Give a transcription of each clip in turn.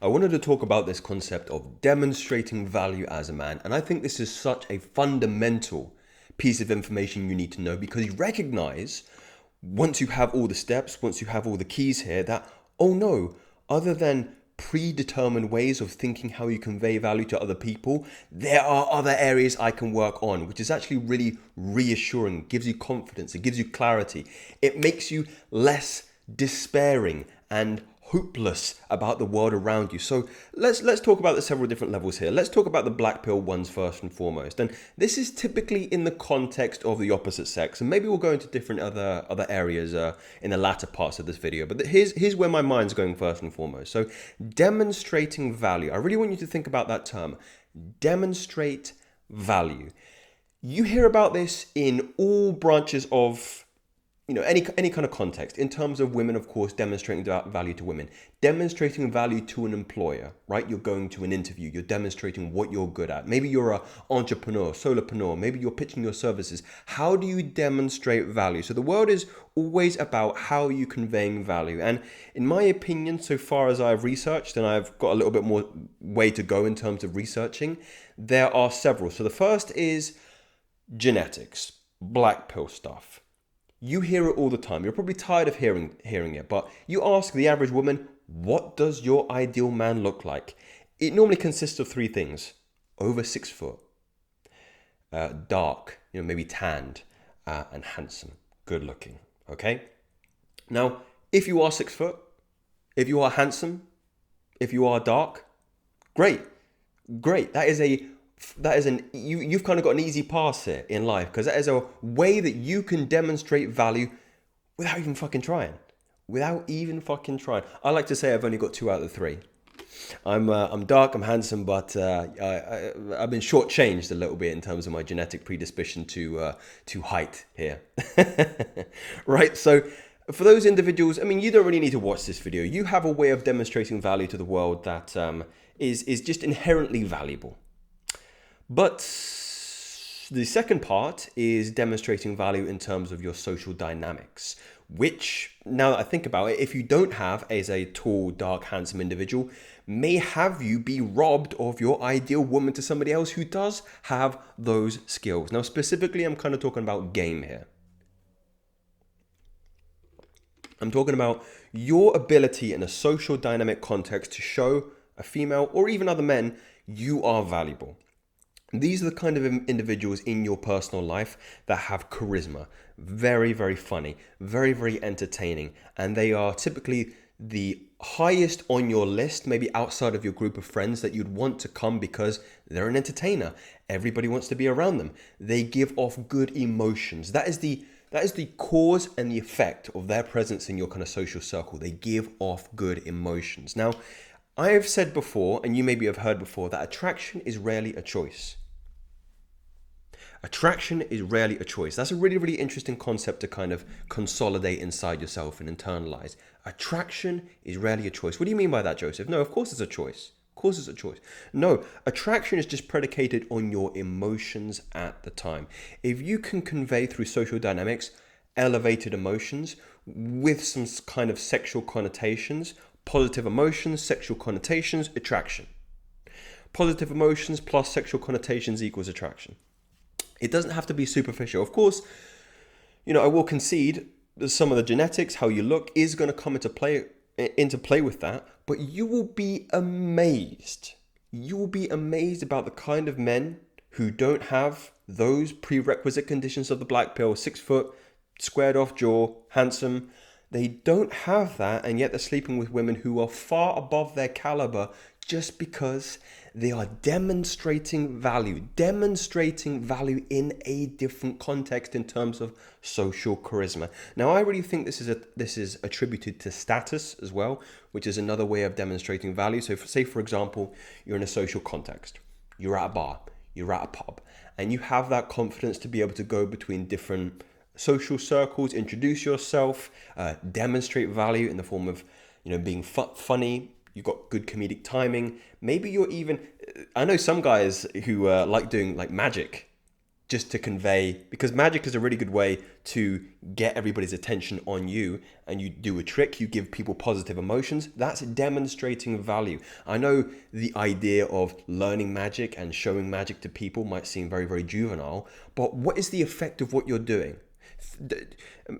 I wanted to talk about this concept of demonstrating value as a man. And I think this is such a fundamental piece of information you need to know because you recognize once you have all the steps, once you have all the keys here, that, oh no, other than predetermined ways of thinking how you convey value to other people, there are other areas I can work on, which is actually really reassuring, gives you confidence, it gives you clarity, it makes you less despairing and hopeless about the world around you. So let's talk about the several different levels here. Let's talk about the black pill ones first and foremost. And this is typically in the context of the opposite sex, and maybe we'll go into different other areas in the latter parts of this video. But here's where my mind's going first and foremost. So demonstrating value. I really want you to think about that term. Demonstrate value. You hear about this in all branches of any kind of context. In terms of women, of course, demonstrating value to women, demonstrating value to an employer, right? You're going to an interview, you're demonstrating what you're good at. Maybe you're an entrepreneur, solopreneur, maybe you're pitching your services. How do you demonstrate value? So the world is always about how you conveying value. And in my opinion, so far as I've researched, and I've got a little bit more way to go in terms of researching, there are several. So the first is genetics, black pill stuff. You hear it all the time. You're probably tired of hearing it, but you ask the average woman, what does your ideal man look like? It normally consists of three things: over 6 foot, dark, maybe tanned, and handsome, good looking. Okay. Now, if you are 6 foot, if you are handsome, if you are dark, great. You've kind of got an easy pass here in life, because that is a way that you can demonstrate value without even fucking trying. I like to say I've only got 2 out of the 3. I'm dark, I'm handsome, but I've been shortchanged a little bit in terms of my genetic predisposition to height here. Right, so for those individuals, you don't really need to watch this video. You have a way of demonstrating value to the world that is just inherently valuable. But the second part is demonstrating value in terms of your social dynamics, which, now that I think about it, if you don't have as a tall, dark, handsome individual, may have you be robbed of your ideal woman to somebody else who does have those skills. Now, specifically, I'm kind of talking about game here. I'm talking about your ability in a social dynamic context to show a female or even other men you are valuable. These are the kind of individuals in your personal life that have charisma, very, very funny, very, very entertaining, and they are typically the highest on your list, maybe outside of your group of friends, that you'd want to come because they're an entertainer. Everybody wants to be around them. They give off good emotions. That is the cause and the effect of their presence in your kind of social circle. They give off good emotions. Now, I have said before, and you maybe have heard before, that attraction is rarely a choice. Attraction is rarely a choice. That's a really, really interesting concept to kind of consolidate inside yourself and internalize. Attraction is rarely a choice. What do you mean by that, Joseph? No, of course it's a choice. Of course it's a choice. No, attraction is just predicated on your emotions at the time. If you can convey through social dynamics elevated emotions with some kind of sexual connotations, positive emotions, sexual connotations, attraction. Positive emotions plus sexual connotations equals attraction. It doesn't have to be superficial. Of course, I will concede that some of the genetics, how you look, is going to come into play with that. But you will be amazed. You will be amazed about the kind of men who don't have those prerequisite conditions of the black pill: 6 foot, squared off jaw, handsome. They don't have that, and yet they're sleeping with women who are far above their caliber just because they are demonstrating value in a different context in terms of social charisma. Now, I really think this is attributed to status as well, which is another way of demonstrating value. So say, for example, you're in a social context, you're at a bar, you're at a pub, and you have that confidence to be able to go between different social circles, introduce yourself, demonstrate value in the form of, being funny. You've got good comedic timing. Maybe you're even, I know some guys who like doing like magic. just to convey, because magic is a really good way to get everybody's attention on you, and you do a trick, you give people positive emotions. That's demonstrating value. I know the idea of learning magic and showing magic to people might seem very, very juvenile, but what is the effect of what you're doing?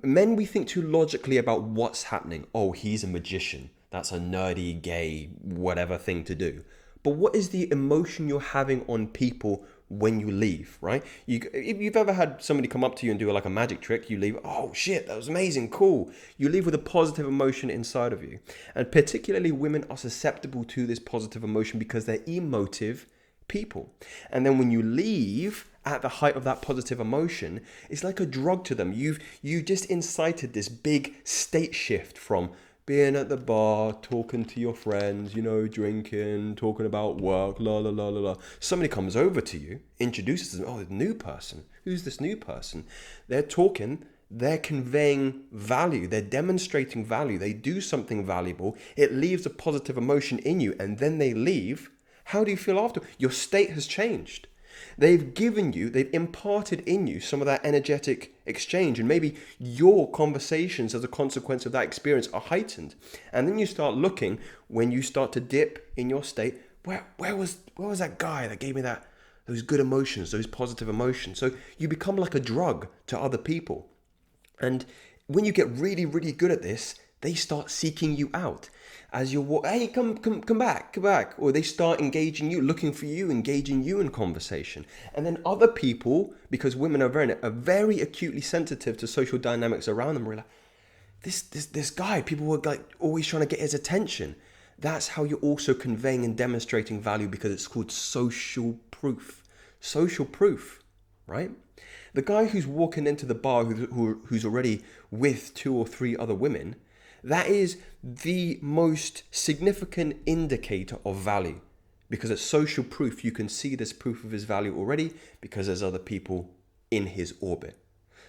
Men, we think too logically about what's happening. Oh, he's a magician. That's a nerdy, gay, whatever thing to do. But what is the emotion you're having on people when you leave, right? If you've ever had somebody come up to you and do like a magic trick, you leave, oh shit, that was amazing, cool. You leave with a positive emotion inside of you. And particularly women are susceptible to this positive emotion because they're emotive people. And then when you leave at the height of that positive emotion, it's like a drug to them. You just incited this big state shift from being at the bar, talking to your friends, drinking, talking about work, la la la la la. Somebody comes over to you, introduces them, oh, the new person. Who's this new person? They're talking, they're conveying value, they're demonstrating value, they do something valuable, it leaves a positive emotion in you, and then they leave. How do you feel after? Your state has changed. They've imparted in you some of that energetic exchange, and maybe your conversations as a consequence of that experience are heightened. And then you start looking, when you start to dip in your state, where was that guy that gave me those good emotions, those positive emotions? So you become like a drug to other people. And when you get really, really good at this, they start seeking you out. As you're hey, come back. Or they start engaging you, looking for you, engaging you in conversation. And then other people, because women are very acutely sensitive to social dynamics around them, realize, this guy, people were like always trying to get his attention. That's how you're also conveying and demonstrating value, because it's called social proof. Social proof, right? The guy who's walking into the bar who's already with 2 or 3 other women, that is the most significant indicator of value, because it's social proof. You can see this proof of his value already because there's other people in his orbit.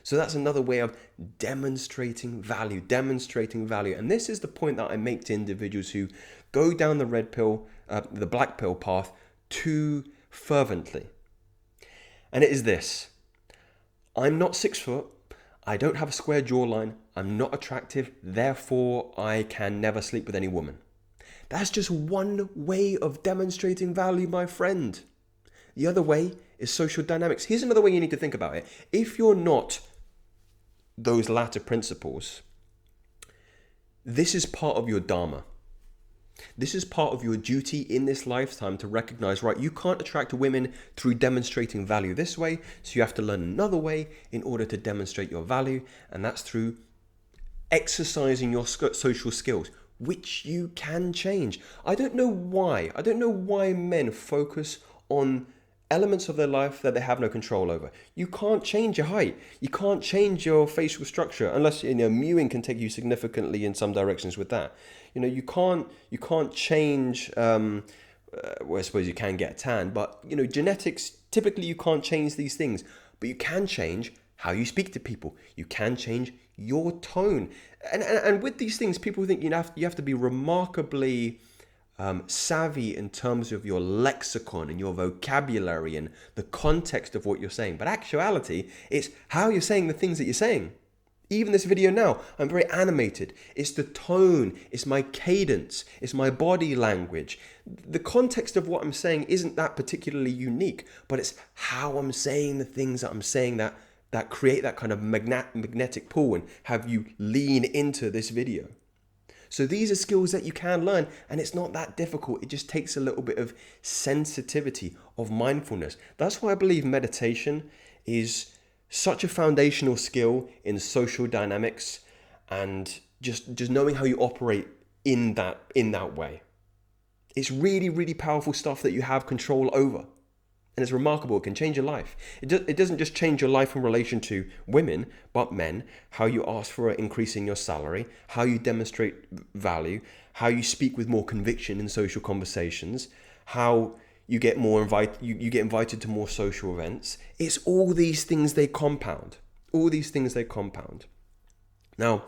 So that's another way of demonstrating value. And this is the point that I make to individuals who go down the black pill path too fervently. And it is this: I'm not 6 foot. I don't have a square jawline. I'm not attractive. Therefore, I can never sleep with any woman. That's just one way of demonstrating value, my friend. The other way is social dynamics. Here's another way you need to think about it. If you're not those latter principles, this is part of your dharma. This is part of your duty in this lifetime to recognize, right, you can't attract women through demonstrating value this way, so you have to learn another way in order to demonstrate your value, and that's through exercising your social skills, which you can change. I don't know why men focus on elements of their life that they have no control over. You can't change your height. You can't change your facial structure unless mewing can take you significantly in some directions with that. You can't change. Well, I suppose you can get a tan, but genetics. Typically, you can't change these things, but you can change how you speak to people. You can change your tone, and with these things, people think you have to be remarkably savvy in terms of your lexicon and your vocabulary and the context of what you're saying. But actuality, it's how you're saying the things that you're saying. Even this video now, I'm very animated. It's the tone, it's my cadence, it's my body language. The context of what I'm saying isn't that particularly unique, but it's how I'm saying the things that I'm saying that create that kind of magnetic pull and have you lean into this video. So these are skills that you can learn, and it's not that difficult. It just takes a little bit of sensitivity, of mindfulness. That's why I believe meditation is such a foundational skill in social dynamics, and just knowing how you operate in that way. It's really, really powerful stuff that you have control over. And it's remarkable. It can change your life. It doesn't just change your life in relation to women, but men. How you ask for an increase in your salary, how you demonstrate value, how you speak with more conviction in social conversations, how you get you get invited to more social events. It's all these things they compound. Now,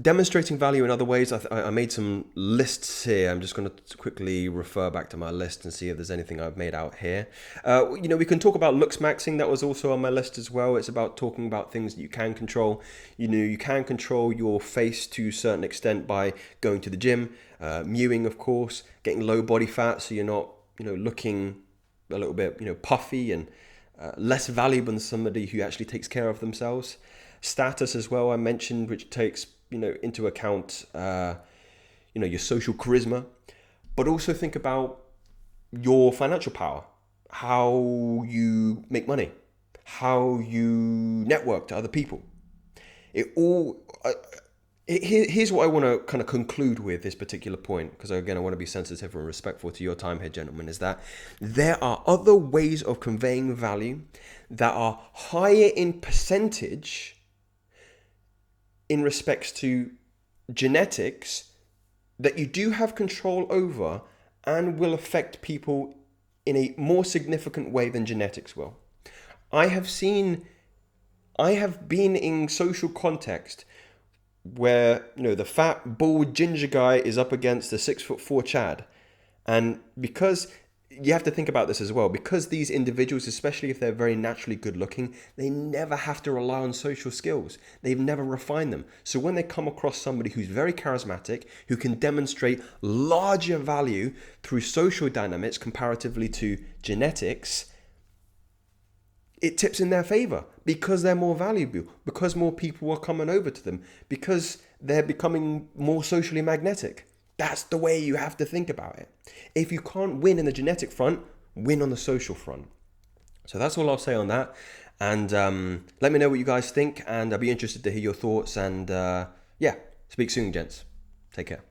Demonstrating value in other ways. I made some lists here. I'm just going to quickly refer back to my list and see if there's anything I've made out here. We can talk about looks maxing. That was also on my list as well. It's about talking about things that you can control. You can control your face to a certain extent by going to the gym, mewing, of course, getting low body fat so you're not, looking a little bit, puffy and less valuable than somebody who actually takes care of themselves. Status as well, I mentioned, which takes into account, your social charisma, but also think about your financial power, how you make money, how you network to other people. Here's what I want to kind of conclude with this particular point, because again, I want to be sensitive and respectful to your time here, gentlemen, is that there are other ways of conveying value that are higher in percentage in respects to genetics that you do have control over and will affect people in a more significant way than genetics will. I have been in social context where, the fat, bald, ginger guy is up against the 6'4" Chad. And because you have to think about this as well, because these individuals, especially if they're very naturally good looking, they never have to rely on social skills. They've never refined them. So when they come across somebody who's very charismatic, who can demonstrate larger value through social dynamics comparatively to genetics, it tips in their favor because they're more valuable, because more people are coming over to them, because they're becoming more socially magnetic. That's the way you have to think about it. If you can't win in the genetic front, win on the social front. So that's all I'll say on that. And let me know what you guys think, and I'll be interested to hear your thoughts. And speak soon, gents. Take care.